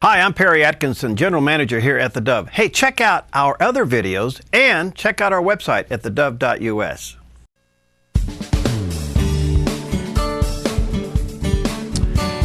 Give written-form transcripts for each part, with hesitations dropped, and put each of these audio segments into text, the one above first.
Hi, I'm Perry Atkinson, General Manager here at theDove. Hey, check out our other videos and check out our website at thedove.us.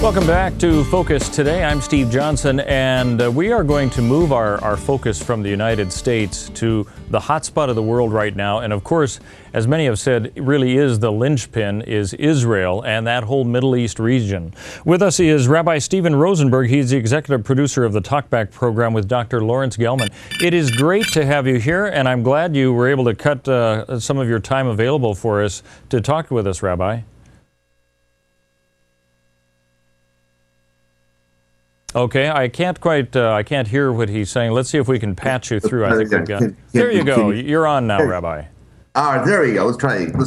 Welcome back to Focus Today. I'm Steve Johnson, and we are going to move our focus from the United States to the hotspot of the world right now. And of course, as many have said, really is the linchpin is Israel and that whole Middle East region. With us is Rabbi Steven Rosenberg. He's the executive producer of the TalkBack program with Dr. Lawrence Gelman. It is great to have you here, and I'm glad you were able to cut some of your time available for us to talk with us, Rabbi. Okay, I can't hear what he's saying. Let's see if we can patch you through. I think we've got. There you go. You're on now, Rabbi. All right, there we go. Let's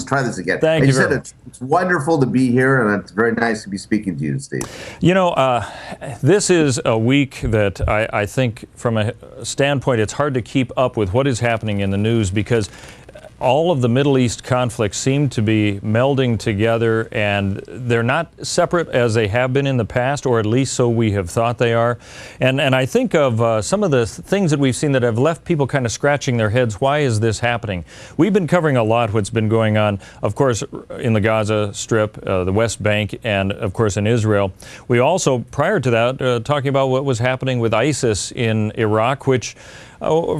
try this again. Thank you. You said it's wonderful to be here, and it's very nice to be speaking to you, Steve. You know, this is a week that I think, from a standpoint, it's hard to keep up with what is happening in the news because all of the Middle East conflicts seem to be melding together, and they're not separate as they have been in the past, or at least so we have thought they are. And I think of some of the things that we've seen that have left people kind of scratching their heads. Why is this happening? We've been covering a lot what's been going on, of course, in the Gaza Strip, the West Bank, and of course in Israel. We also, prior to that, talking about what was happening with ISIS in Iraq, which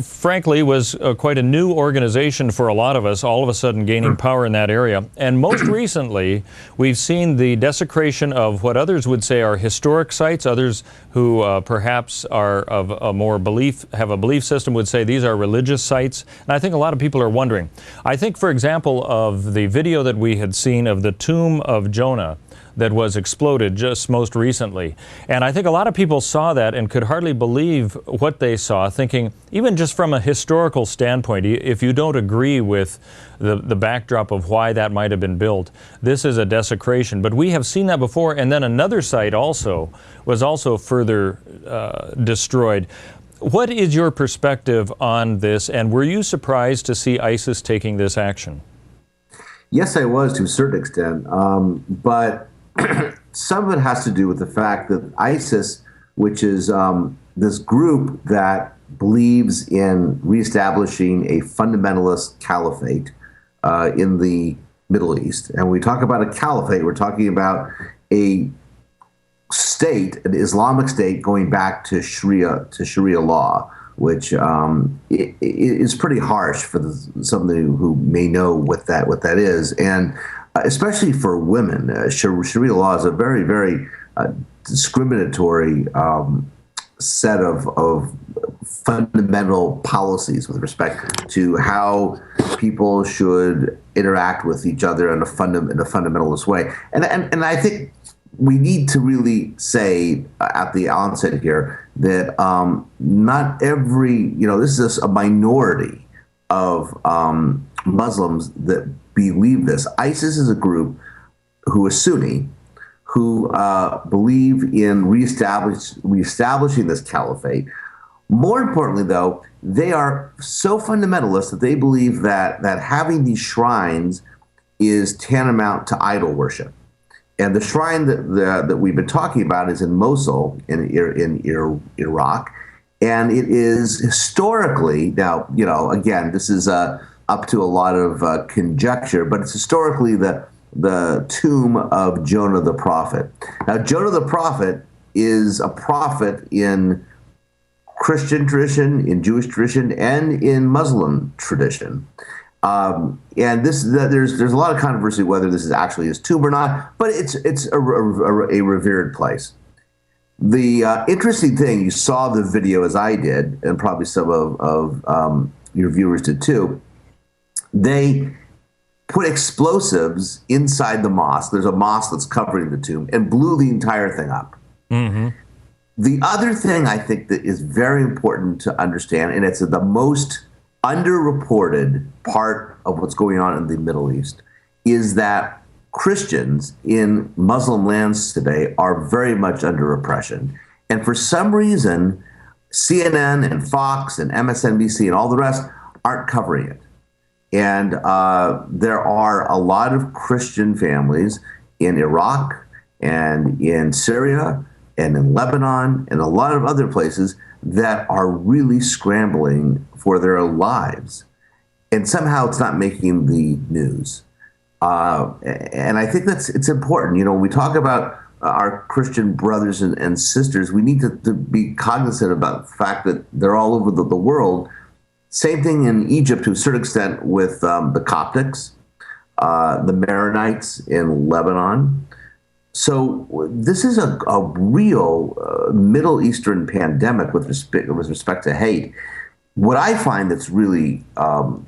frankly was quite a new organization for a lot of us, all of a sudden gaining power in that area. And most recently, we've seen the desecration of what others would say are historic sites. Others who perhaps are of a more have a belief system would say these are religious sites. And I think a lot of people are wondering. I think, for example, of the video that we had seen of the tomb of Jonah that was exploded just most recently. And I think a lot of people saw that and could hardly believe what they saw, thinking, even just from a historical standpoint, if you don't agree with the backdrop of why that might have been built, this is a desecration. But we have seen that before, and then another site was also further destroyed. What is your perspective on this, and were you surprised to see ISIS taking this action? Yes, I was to a certain extent, but some of it has to do with the fact that ISIS, which is this group that believes in reestablishing a fundamentalist caliphate in the Middle East. And when we talk about a caliphate, we're talking about a state, an Islamic state, going back to Sharia law, which is pretty harsh for somebody who may know what that is, and especially for women. Sharia law is a very, very discriminatory set of fundamental policies with respect to how people should interact with each other in a fundamentalist way. And I think we need to really say at the onset here that not every, this is a minority of Muslims that believe this. ISIS is a group who is Sunni, who believe in reestablishing this caliphate. More importantly, though, they are so fundamentalist that they believe that having these shrines is tantamount to idol worship. And the shrine that we've been talking about is in Mosul in Iraq, and it is historically, now, again, this is up to a lot of conjecture, but it's historically the tomb of Jonah the prophet. Now, Jonah the prophet is a prophet in Christian tradition, in Jewish tradition, and in Muslim tradition. And there's a lot of controversy whether this is actually his tomb or not, but it's a revered place. The interesting thing, you saw the video as I did, and probably some of your viewers did too. They put explosives inside the mosque. There's a mosque that's covering the tomb, and blew the entire thing up. Mm-hmm. The other thing I think that is very important to understand, and it's the most underreported part of what's going on in the Middle East, is that Christians in Muslim lands today are very much under oppression. And for some reason, CNN and Fox and MSNBC and all the rest aren't covering it. And there are a lot of Christian families in Iraq and in Syria and in Lebanon and a lot of other places that are really scrambling for their lives. And somehow it's not making the news. And I think it's important. When we talk about our Christian brothers and sisters, we need to be cognizant about the fact that they're all over the world. Same thing in Egypt to a certain extent with the Coptics, the Maronites in Lebanon. So this is a real Middle Eastern pandemic with respect to hate. What I find that's really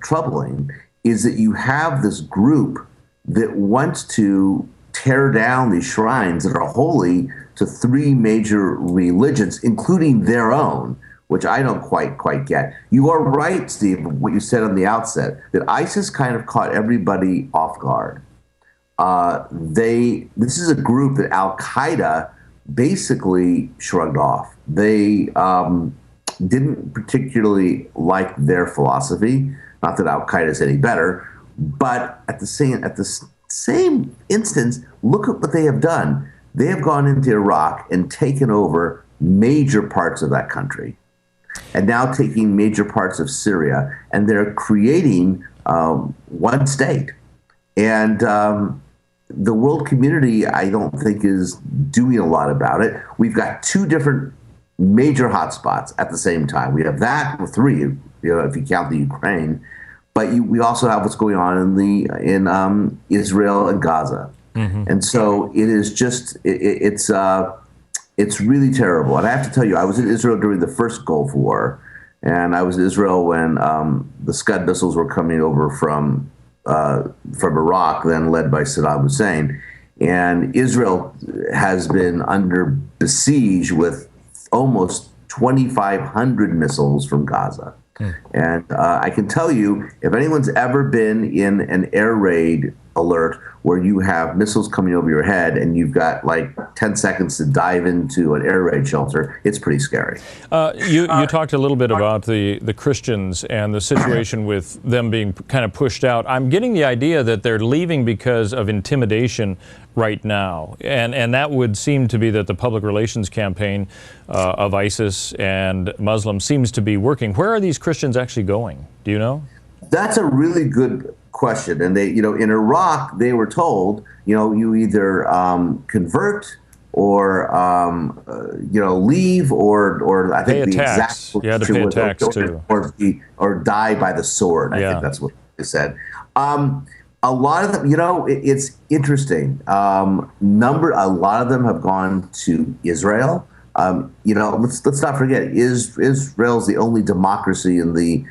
troubling is that you have this group that wants to tear down these shrines that are holy to three major religions, including their own, which I don't quite get. You are right, Steve, what you said on the outset, that ISIS kind of caught everybody off guard. This is a group that Al-Qaeda basically shrugged off. They didn't particularly like their philosophy. Not that Al-Qaeda is any better, but at the same instance, look at what they have done. They have gone into Iraq and taken over major parts of that country, and now taking major parts of Syria, and they're creating one state. And the world community, I don't think, is doing a lot about it. We've got two different major hotspots at the same time. We have that, well, three, if you count the Ukraine, but we also have what's going on in Israel and Gaza. Mm-hmm. And so it is just it's really terrible. And I have to tell you, I was in Israel during the first Gulf War, and I was in Israel when the Scud missiles were coming over from Iraq, then led by Saddam Hussein. And Israel has been under besiege with almost 2,500 missiles from Gaza. And I can tell you, if anyone's ever been in an air raid alert where you have missiles coming over your head and you've got like 10 seconds to dive into an air raid shelter, it's pretty scary. You talked a little bit about the Christians and the situation with them being kind of pushed out. I'm getting the idea that they're leaving because of intimidation right now. And that would seem to be that the public relations campaign of ISIS and Muslims seems to be working. Where are these Christians actually going? Do you know? That's a really good question. And they, in Iraq, they were told, you either convert or, leave, or I think the exact you had to pay a tax too, or die by the sword. I think that's what they said. A lot of them, it's interesting. A lot of them have gone to Israel. Let's not forget, Israel's the only democracy in the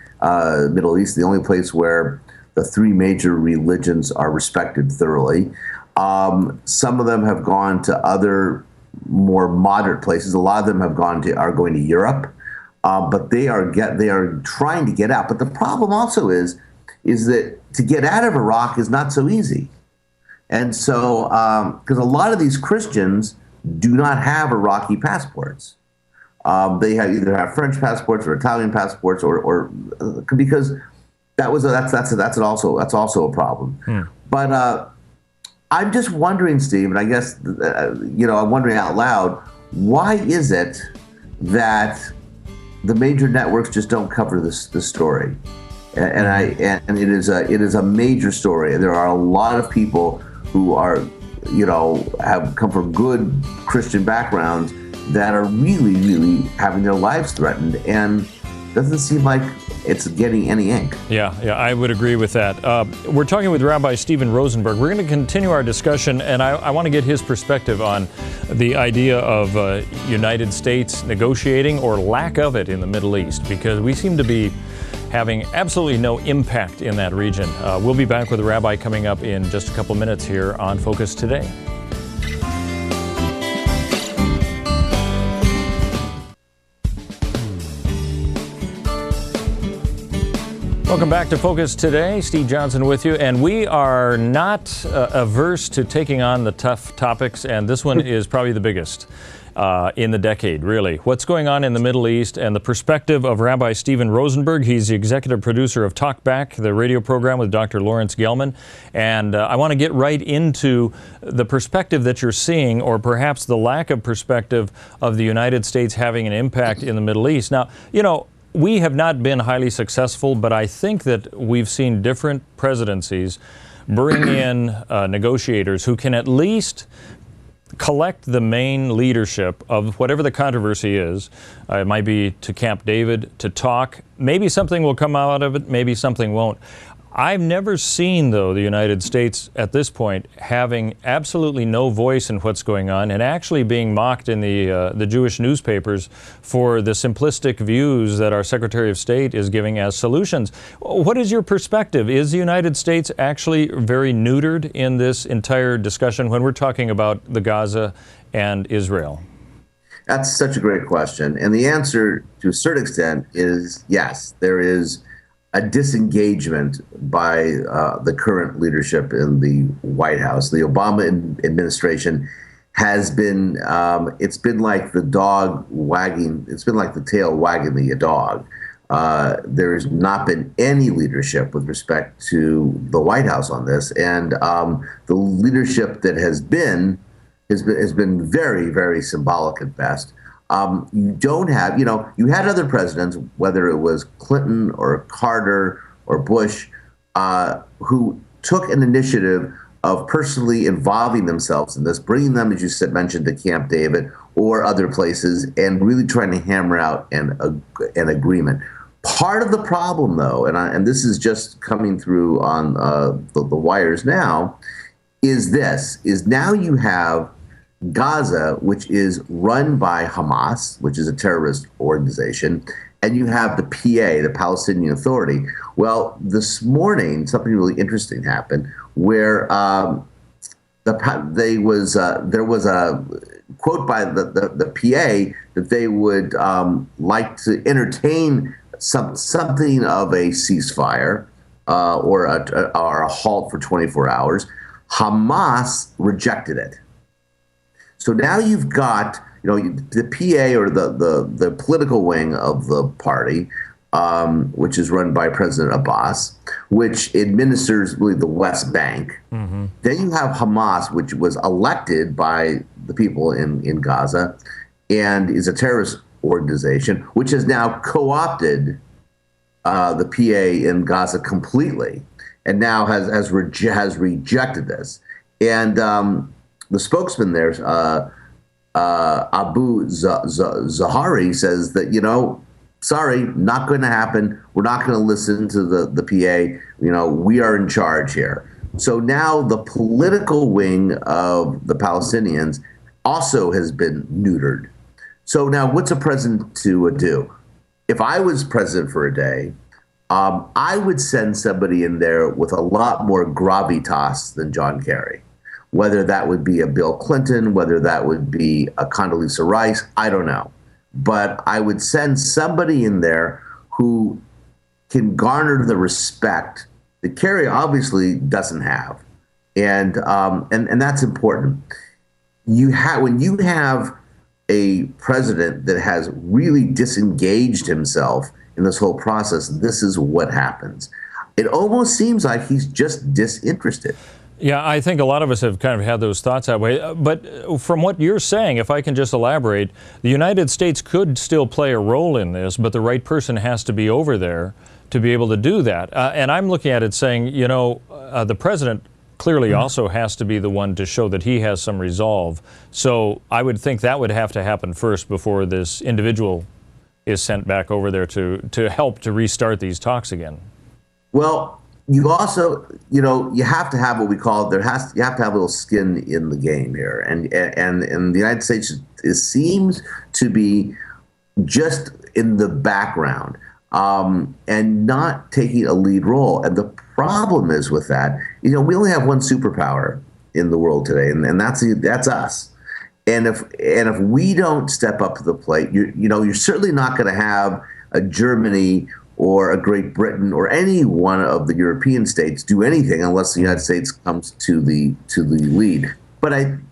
Middle East, the only place where the three major religions are respected thoroughly. Some of them have gone to other more moderate places. A lot of them are going to Europe, but they are trying to get out. But the problem also is that to get out of Iraq is not so easy. And so, because a lot of these Christians do not have Iraqi passports. They either have French passports or Italian passports, or because that's also a problem. But I'm just wondering, Steve, and I guess I'm wondering out loud, why is it that the major networks just don't cover this story? And it is a major story. There are a lot of people who are, have come from good Christian backgrounds that are really, really having their lives threatened, and doesn't seem like it's getting any ink. Yeah, I would agree with that. We're talking with Rabbi Steven Rosenberg. We're going to continue our discussion, and I want to get his perspective on the idea of United States negotiating or lack of it in the Middle East, because we seem to be having absolutely no impact in that region. We'll be back with the Rabbi coming up in just a couple minutes here on Focus Today. Welcome back to Focus Today. Steve Johnson with you, and we are not averse to taking on the tough topics, and this one is probably the biggest. in the decade, really. What's going on in the Middle East and the perspective of Rabbi Steven Rosenberg. He's the executive producer of TalkBack, the radio program with Dr. Lawrence Gelman. And I want to get right into the perspective that you're seeing, or perhaps the lack of perspective of the United States having an impact in the Middle East. Now, you know, we have not been highly successful, but I think that we've seen different presidencies bring in negotiators who can at least collect the main leadership of whatever the controversy is. It might be to Camp David, to talk. Maybe something will come out of it, maybe something won't. I've never seen, though, the United States at this point having absolutely no voice in what's going on, and actually being mocked in the Jewish newspapers for the simplistic views that our Secretary of State is giving as solutions. What is your perspective? Is the United States actually very neutered in this entire discussion when we're talking about the Gaza and Israel? That's such a great question. And the answer, to a certain extent, is yes. There is a disengagement by the current leadership in the White House. The Obama administration has been, it's been like the dog wagging, it's been like the tail wagging the dog. There's not been any leadership with respect to the White House on this. And the leadership that has been very, very symbolic at best. You don't have, you know, you had other presidents, whether it was Clinton or Carter or Bush, who took an initiative of personally involving themselves in this, bringing them, as you said, mentioned, to Camp David or other places, and really trying to hammer out an agreement. Part of the problem, though, and this is just coming through on the wires now, is now you have Gaza, which is run by Hamas, which is a terrorist organization, and you have the PA, the Palestinian Authority. Well, this morning, something really interesting happened where there was a quote by the PA that they would like to entertain something of a ceasefire or a halt for 24 hours. Hamas rejected it. So now you've got, you know, the PA, or the political wing of the party, which is run by President Abbas, which administers really the West Bank. Mm-hmm. Then you have Hamas, which was elected by the people in Gaza and is a terrorist organization, which has now co-opted the PA in Gaza completely, and now has rejected this. And the spokesman there, Abu Zahari, says that, you know, sorry, not going to happen. We're not going to listen to the PA. You know, we are in charge here. So now the political wing of the Palestinians also has been neutered. So now what's a president to do? If I was president for a day, I would send somebody in there with a lot more gravitas than John Kerry. Whether that would be a Bill Clinton, whether that would be a Condoleezza Rice, I don't know. But I would send somebody in there who can garner the respect that Kerry obviously doesn't have, and that's important. When you have a president that has really disengaged himself in this whole process, this is what happens. It almost seems like he's just disinterested. Yeah, I think a lot of us have kind of had those thoughts that way. But from what you're saying, if I can just elaborate, the United States could still play a role in this, but the right person has to be over there to be able to do that. And I'm looking at it saying, you know, the president clearly also has to be the one to show that he has some resolve. So I would think that would have to happen first before this individual is sent back over there to help to restart these talks again. Well, you also, you know, you have to have what we call, you have to have a little skin in the game here. And the United States, it seems to be just in the background and not taking a lead role. And the problem is with that, you know, we only have one superpower in the world today, and that's us. And if we don't step up to the plate, you're certainly not going to have a Germany or a Great Britain or any one of the European states do anything unless the United States comes to the lead.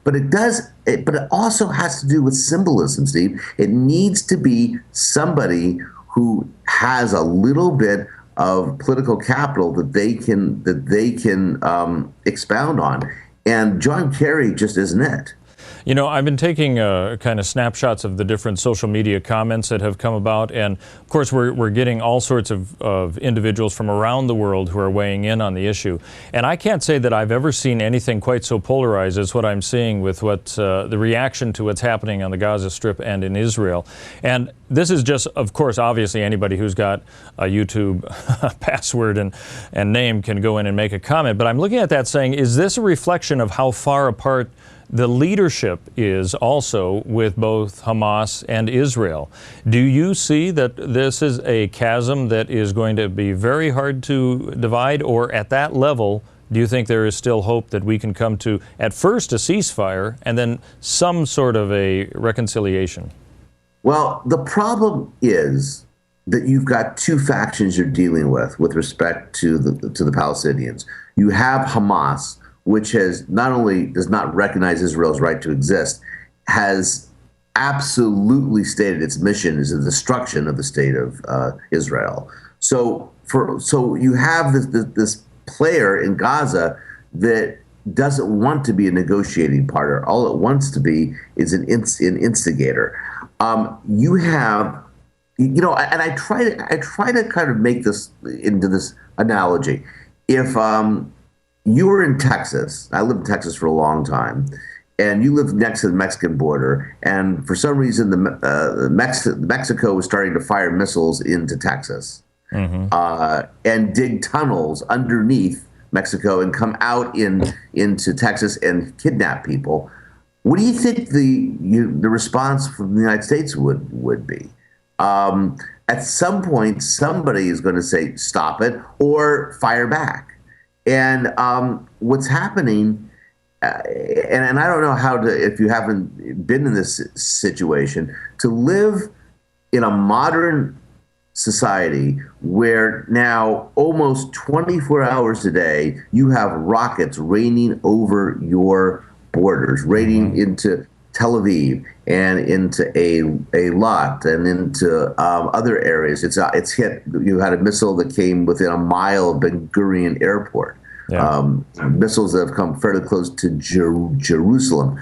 but it also has to do with symbolism, Steve. It needs to be somebody who has a little bit of political capital that they can expound on, and John Kerry just isn't it. You know, I've been taking kind of snapshots of the different social media comments that have come about, and of course we're getting all sorts of individuals from around the world who are weighing in on the issue. And I can't say that I've ever seen anything quite so polarized as what I'm seeing with what the reaction to what's happening on the Gaza Strip and in Israel. And this is just, of course, obviously anybody who's got a YouTube password and name can go in and make a comment. But I'm looking at that saying, is this a reflection of how far apart the leadership is also with both Hamas and Israel? Do you see that this is a chasm that is going to be very hard to divide, or at that level, do you think there is still hope that we can come to, at first, a ceasefire and then some sort of a reconciliation? Well, the problem is that you've got two factions you're dealing with respect to the Palestinians. You have Hamas, which has not only does not recognize Israel's right to exist, has absolutely stated its mission is the destruction of the state of Israel. So you have this player in Gaza that doesn't want to be a negotiating partner. All it wants to be is an instigator. You have, and I try to kind of make this into this analogy. If you were in Texas, I lived in Texas for a long time, and you lived next to the Mexican border, and for some reason Mexico was starting to fire missiles into Texas, and dig tunnels underneath Mexico and come out into Texas and kidnap people. What do you think the response from the United States would be? At some point, somebody is going to say, stop it, or fire back. And what's happening, and I don't know how to, if you haven't been in this situation, to live in a modern society where now almost 24 hours a day, you have rockets raining over your borders, raining into Tel Aviv and into Eilat and into other areas. It's hit. You had a missile that came within a mile of Ben Gurion Airport. Yeah. Missiles that have come fairly close to Jerusalem.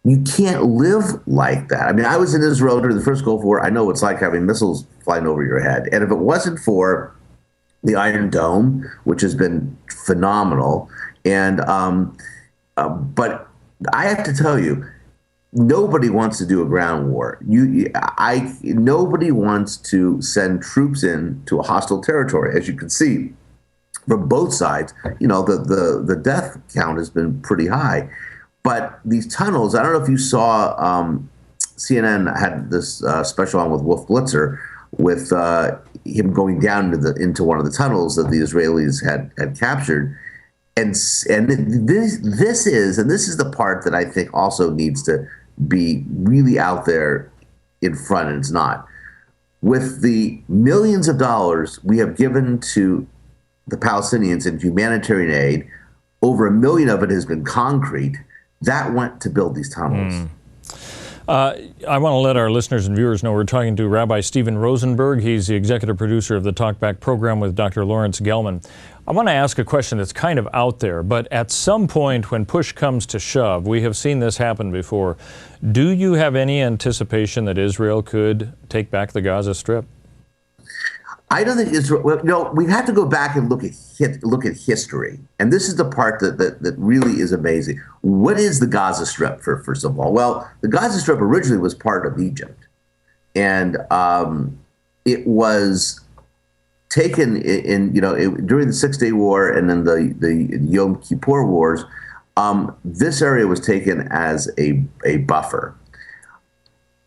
You can't live like that. I mean, I was in Israel during the first Gulf War. I know what it's like having missiles flying over your head. And if it wasn't for the Iron Dome, which has been phenomenal, and but I have to tell you, nobody wants to do a ground war. Nobody wants to send troops in to a hostile territory. As you can see from both sides, the death count has been pretty high. But these tunnels, I don't know if you saw, CNN had this special on with Wolf Blitzer with him going down into one of the tunnels that the Israelis had captured. And this is the part that I think also needs to be really out there in front, and it's not. With the millions of dollars we have given to the Palestinians in humanitarian aid, over $1 million of it has been concrete. That went to build these tunnels. I want to let our listeners and viewers know we're talking to Rabbi Steven Rosenberg. He's the executive producer of the TalkBack program with Dr. Lawrence Gelman. I want to ask a question that's kind of out there, but at some point when push comes to shove, we have seen this happen before. Do you have any anticipation that Israel could take back the Gaza Strip? I don't think Israel. Well, we have to go back and look at history, and this is the part that really is amazing. What is the Gaza Strip? First of all, well, the Gaza Strip originally was part of Egypt, and it was taken during the 6 Day War and then the Yom Kippur Wars. This area was taken as a buffer.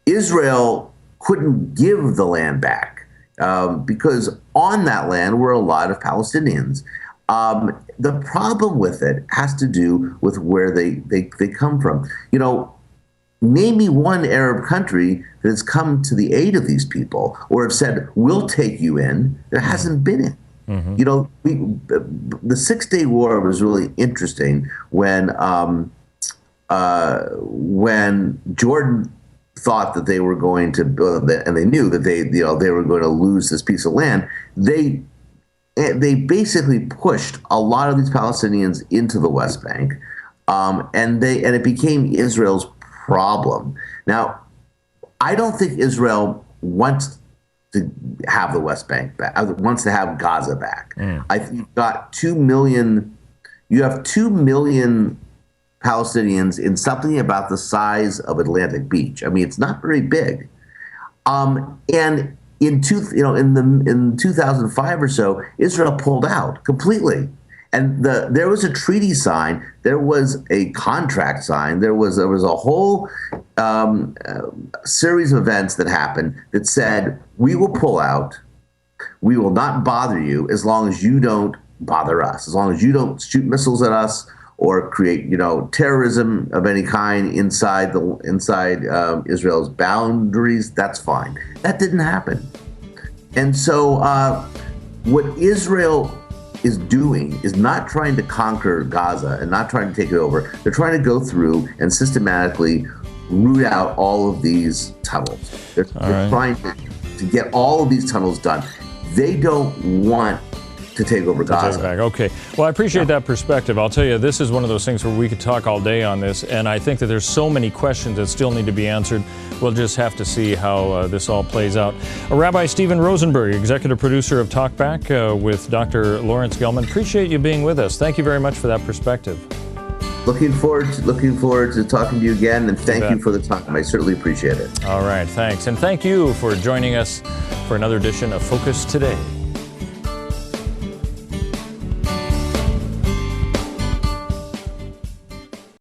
Israel couldn't give the land back. Because on that land were a lot of Palestinians. The problem with it has to do with where they come from. Name me one Arab country that has come to the aid of these people or have said, we'll take you in. There hasn't been it. Mm-hmm. The 6 Day War was really interesting when when Jordan thought that they were going to build, and they knew that they were going to lose this piece of land, they basically pushed a lot of these Palestinians into the West Bank, and it became Israel's problem. Now, I don't think Israel wants to have the West Bank back, wants to have Gaza back. I think you've got 2 million. You have 2 million Palestinians in something about the size of Atlantic Beach. I mean, it's not very big. And in 2005 or so, Israel pulled out completely. And there was a treaty signed, there was a contract signed, there was a whole series of events that happened that said, we will pull out, we will not bother you as long as you don't bother us, as long as you don't shoot missiles at us or create, terrorism of any kind inside Israel's boundaries. That's fine. That didn't happen. And so what Israel is doing is not trying to conquer Gaza and not trying to take it over. They're trying to go through and systematically root out all of these tunnels. They're trying to get all of these tunnels done. They don't want to take over Gaza. Take it back. Okay. Well, I appreciate that perspective. I'll tell you, this is one of those things where we could talk all day on this, and I think that there's so many questions that still need to be answered. We'll just have to see how this all plays out. Rabbi Steven Rosenberg, executive producer of TalkBack with Dr. Lawrence Gelman. Appreciate you being with us. Thank you very much for that perspective. Looking forward to talking to you again, and thank you for the time. I certainly appreciate it. All right, thanks. And thank you for joining us for another edition of Focus Today.